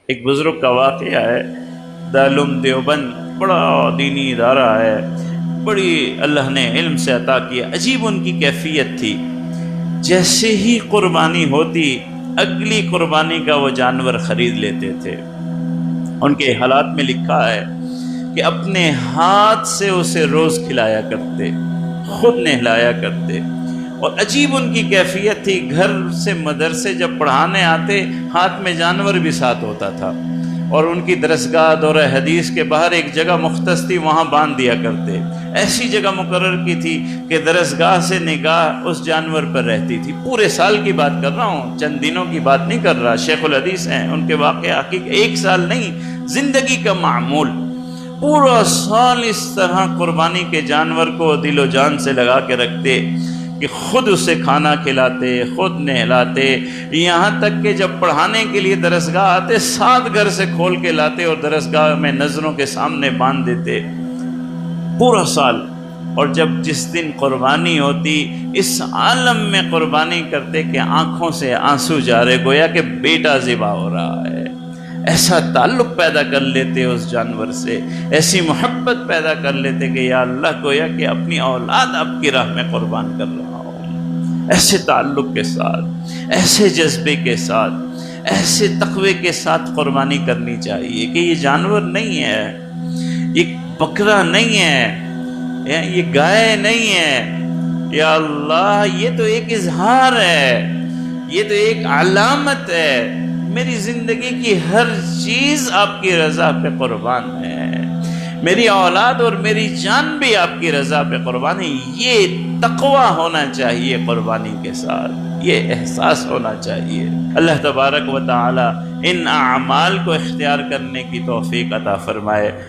ایک بزرگ کا واقعہ ہے، دارالعلوم دیوبند بڑا دینی ادارہ ہے، بڑی اللہ نے علم سے عطا کیا، عجیب ان کی کیفیت تھی۔ جیسے ہی قربانی ہوتی اگلی قربانی کا وہ جانور خرید لیتے تھے۔ ان کے حالات میں لکھا ہے کہ اپنے ہاتھ سے اسے روز کھلایا کرتے، خود نہلایا کرتے، اور عجیب ان کی کیفیت تھی، گھر سے مدرسے جب پڑھانے آتے ہاتھ میں جانور بھی ساتھ ہوتا تھا، اور ان کی درسگاہ دورہ حدیث کے باہر ایک جگہ مختص تھی، وہاں باندھ دیا کرتے۔ ایسی جگہ مقرر کی تھی کہ درسگاہ سے نگاہ اس جانور پر رہتی تھی۔ پورے سال کی بات کر رہا ہوں، چند دنوں کی بات نہیں کر رہا، شیخ الحدیث ہیں، ان کے واقعہ حقیقت ایک سال نہیں، زندگی کا معمول۔ پورا سال اس طرح قربانی کے جانور کو دل و جان سے لگا کے رکھتے کہ خود اسے کھانا کھلاتے، خود نہلاتے، یہاں تک کہ جب پڑھانے کے لیے درسگاہ آتے ساتھ گھر سے کھول کے لاتے اور درسگاہ میں نظروں کے سامنے باندھ دیتے پورا سال۔ اور جب جس دن قربانی ہوتی اس عالم میں قربانی کرتے کہ آنکھوں سے آنسو جا رہے، گویا کہ بیٹا ذبح ہو رہا ہے۔ ایسا تعلق پیدا کر لیتے اس جانور سے، ایسی محبت پیدا کر لیتے کہ یا اللہ، گویا کہ اپنی اولاد آپ کی راہ میں قربان کر رہا ہوں۔ ایسے تعلق کے ساتھ، ایسے جذبے کے ساتھ، ایسے تقوی کے ساتھ قربانی کرنی چاہیے کہ یہ جانور نہیں ہے، یہ بکرا نہیں ہے، یہ گائے نہیں ہے، یا اللہ یہ تو ایک اظہار ہے، یہ تو ایک علامت ہے، میری زندگی کی ہر چیز آپ کی رضا پہ قربان ہے، میری اولاد اور میری جان بھی آپ کی رضا پہ قربان ہے۔ یہ تقوی ہونا چاہیے قربانی کے ساتھ، یہ احساس ہونا چاہیے۔ اللہ تبارک و تعالی ان اعمال کو اختیار کرنے کی توفیق عطا فرمائے۔